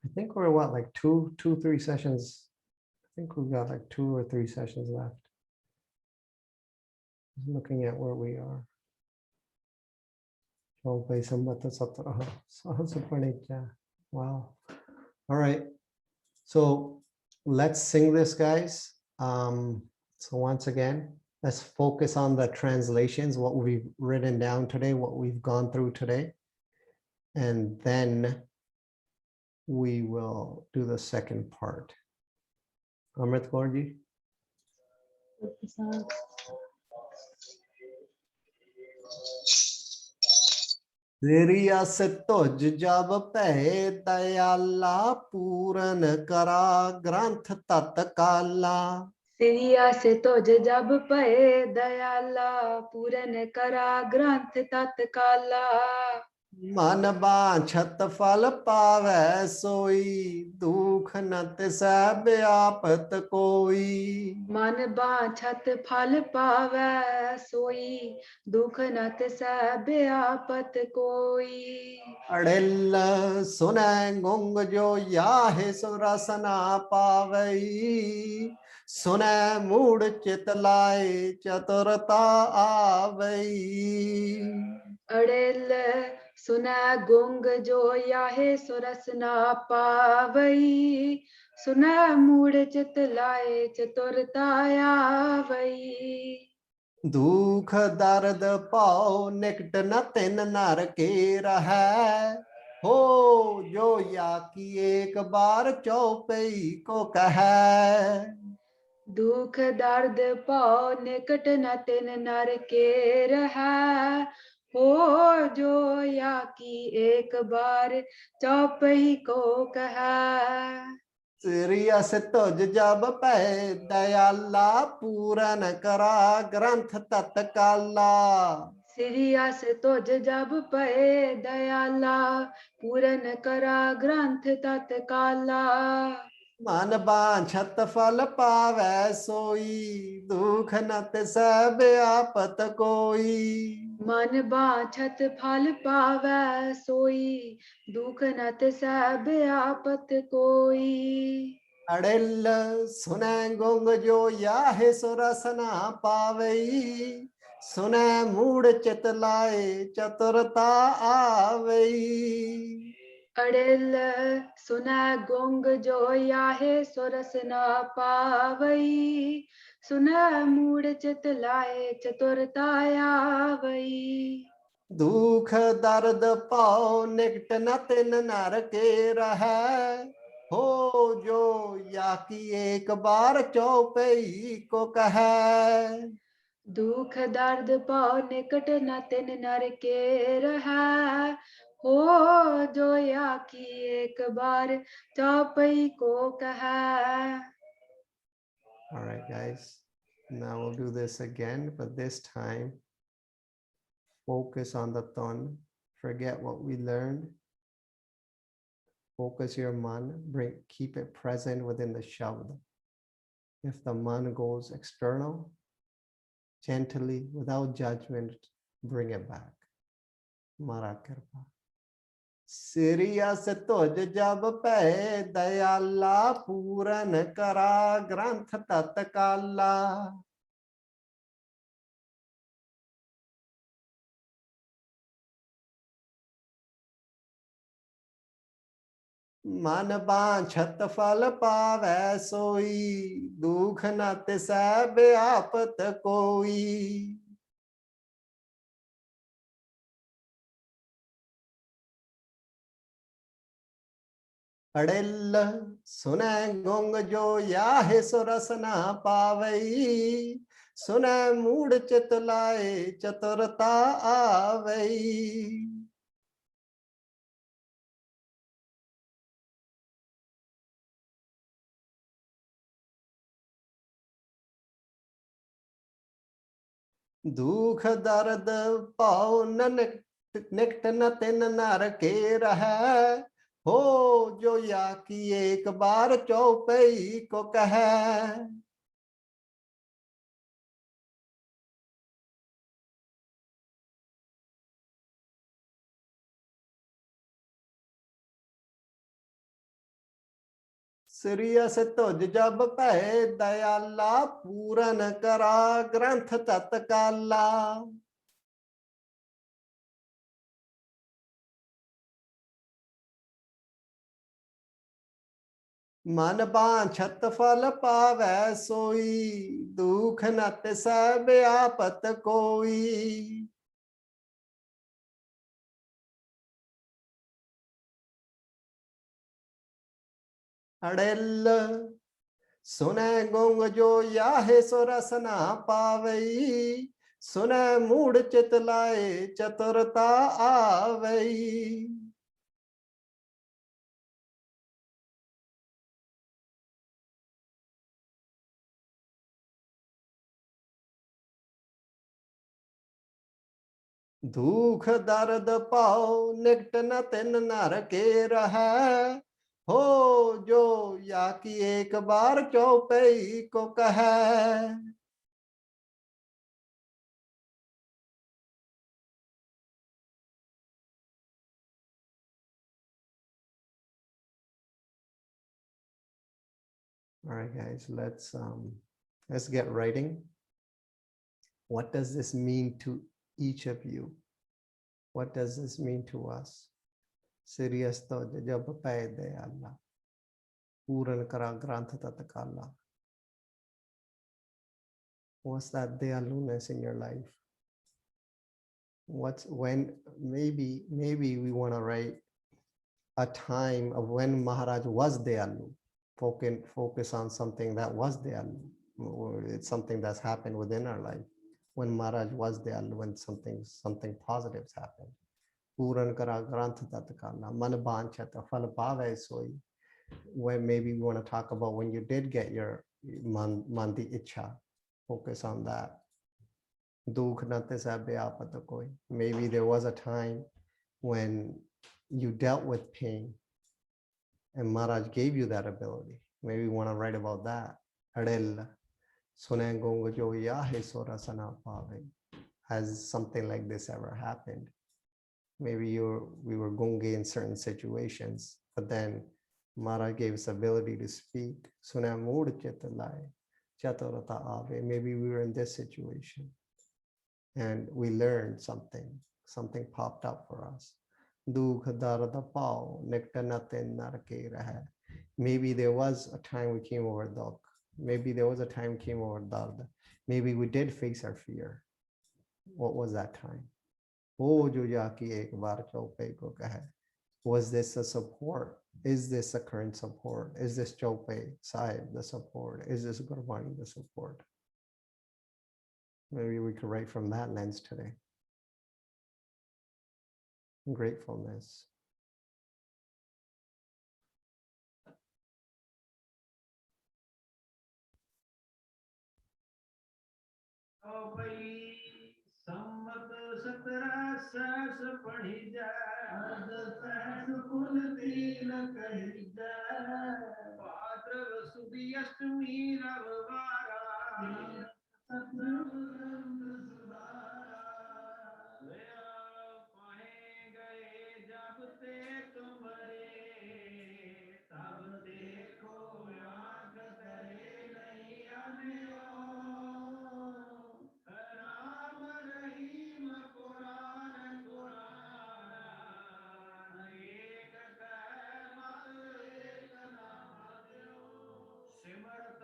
I think we're what, like 3 sessions. I think we've got like 2 or 3 sessions left. Just looking at where we are. Chaupai Sangat 17 Wow. All right. So let's sing this, guys. So once again, let's focus on the translations, what we've written down today, what we've gone through today. And then we will do the second part. Amrit Kaur ji. Riya se toj jab peh dayala puran kara granth tat kala.
सिरिया से तुझ जब पए दयाला पूरन करा ग्रंथ तत्काला
मन बांछत फल पावै सोई दुख न तिसै व्यापत कोई
मन बाछत फल पावै सोई दुख न तिसै व्यापत कोई
अड़िल सुनै गुंग जो याहे सुरसना पावई सुनै मूड चित लाए चतुरता आवई
अड़ेल सुनै गुंग जो याहे सुरस ना पावई सुनै मूड चित लाए चतुरता आवई
दुख दर्द पाओ निकट न तिन नर के रहै हो जो या की एक बार चौपई को कहै
दुख दर्द पाओ निकट न तिन नर के रहै हो जो या की एक बार चौपई को कहै
सिरिया से तुझ जब पै दयाला पूरन करा ग्रंथ तत्काला
सिरिया से तुझ जब पए दयाला पूरन करा ग्रंथ तत्काला
मन बांछत फल पावै सोई दुख न तिसै व्यापत कोई
मन बाछत फल पावै सोई दुख न तिसै व्यापत कोई
अड़िल सुनै गुंग जो याहे सुरसना पावई सुनै मूड चित लाए चतुरता आवई
अड़िल सुनै गुंग जो याहे सुरस न पावई सुनै मूड चित लाए चतुरता आवई
दुख दर्द पाओ निकट न तिन नर के रहै हो जो या की एक बार चौपई को कहै
दुख दर्द पाओ निकट न तिन नर के रहै हो जो या की एक बार चौपई को कहै
All right, guys. Now we'll do this again, but this time focus on the ton. Forget what we learned. Focus your man. Keep it present within the shabd. If the man goes external, gently, without judgment, bring it back. Mara kirpa. सिरिया से तुझ जब पै दयाला पूरन करा ग्रंथ तत्काला मन बांछत फल पावै सोई दुख न तिसै व्यापत कोई अड़िल सुनै गुंग जो याहे सुरस न पावई सुनै मूड चित लाए चतुरता आवई दुख दर्द पाओ निकट न तिन नर के रहै हो जो या की एक बार चौपाई को कहे श्रीयस तुझ जब पै दयाला पूरन करा ग्रंथ तत्काला मन बांछत फल पावै सोई दुख न तिसै व्यापत कोई अड़ेल सुनै गुंग जो याहे सो रस ना पावई सुनै मूढ़ चित लाए चतुरता आवई दुख दर्द पाओ निकट न तिन नर के रहै हो जो या की एक बार चौपाई को कहे All right, guys, let's get writing. What does this mean to each of you? What does this mean to us? Serious to jab paide Allah. Puran kara granth tatkala. What's that dayalunas in your life? What's when maybe we want to write a time of when Maharaj was dayalu. Focus on something that was dayalu. Or it's something that's happened within our life. When Maharaj was dayalu, when something positives happened. Puran kara granth tatkala. Man banchata fal pave soi. When maybe we want to talk about when you did get your mandi ichha. Focus on that. Maybe there was a time when you dealt with pain and Maharaj gave you that ability. Maybe we want to write about that. Has something like this ever happened? Maybe we were gunge in certain situations, but then Maharaj gave us ability to speak. Maybe we were in this situation and we learned something popped up for us. Maybe there was a time we came over dukh. Maybe there was a time we came over dard. Maybe we did face our fear. What was that time? Was this a support? Is this a current support? Is this Chaupai Sahib the support? Is this Gurbani the support? Maybe we could write from that lens today. Gratefulness.
Sangat 17 सहस पढ़ी जाए अर्ध सहस कुल तीन कही जाए भाद्रव सुद अष्टमी रविवारा पढ़े गए जब ते तुम्हारे तब देखो आंख करे नहीं आने राम रहीम कुरान कुरान एक मत एक नाम सिमरत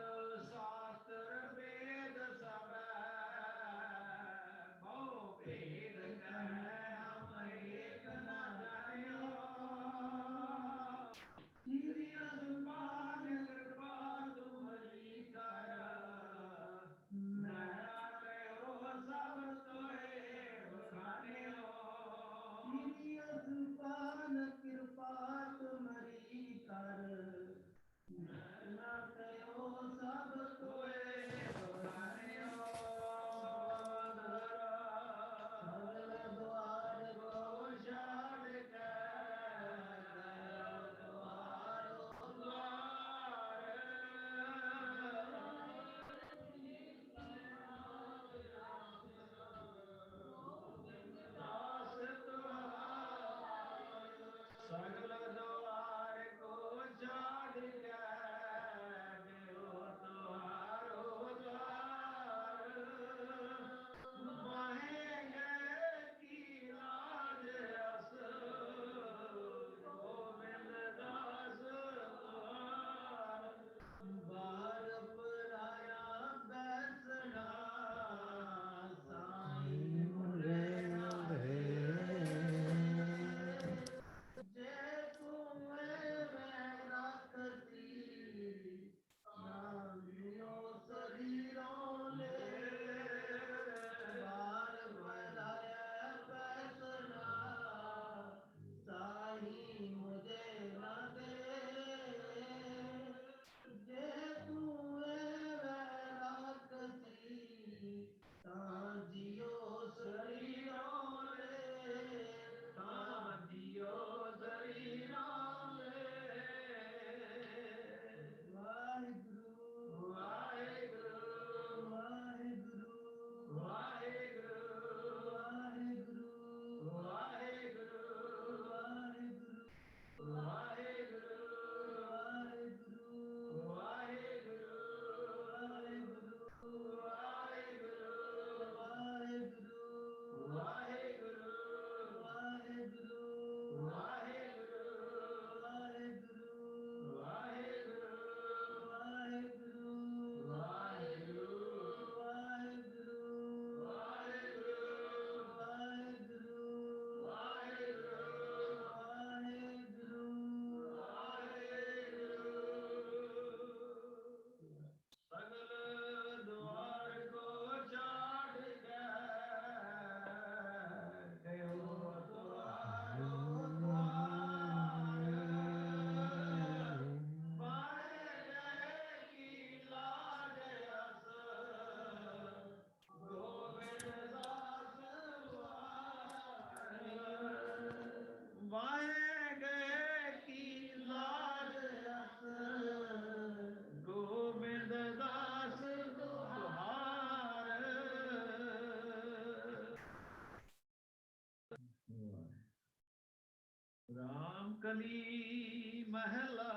ਕਲੀ ਮਹਿਲਾ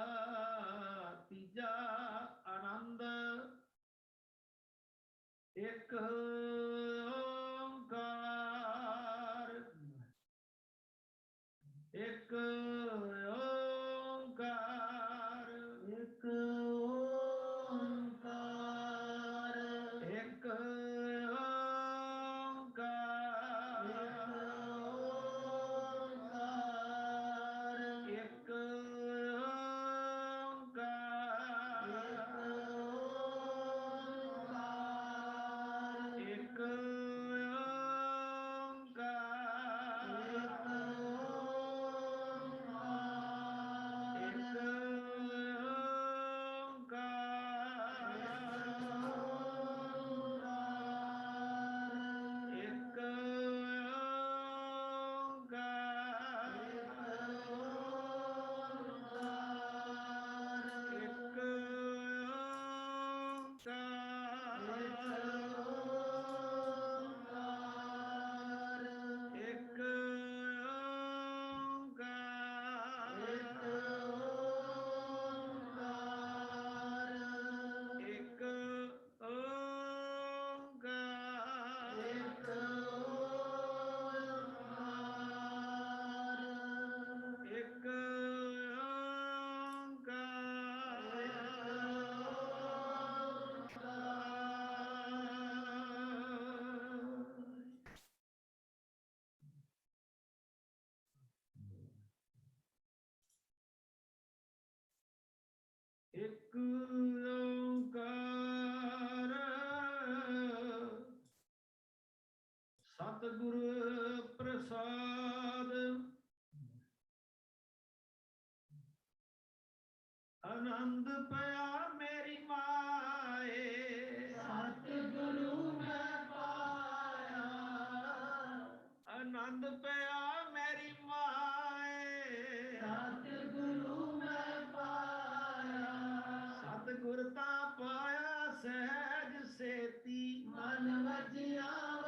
ਤੀਜਾ ਆਨੰਦ ਇੱਕ ਓੰਕਾਰ ਇੱਕ ਓੰਕਾਰ ਇੱਕ ਓੰਕਾਰ ਇੱਕ ਓੰਕਾਰ ਇੱਕ ਇੱਕ ਓੰਕਾਰ ਸਤਿਗੁਰ ਪ੍ਰਸਾਦ ਆਨੰਦ ਪਿਆ ਮੇਰੀ ਮਾਏ ਸਤਿਗੁਰੂ ਮੈਂ ਪਾਇਆ ਆਨੰਦ ਪਿਆ ਮੇਰੀ ਮਾਏ ਸਤਿਗੁਰੂ ਮੈਂ ਪਾਇਆ ਸਤਿਗੁਰ ਤਾਂ ਪਾਇਆ ਸਹਿਜ ਸੇਤੀ ਮਨ ਵਜਿਆ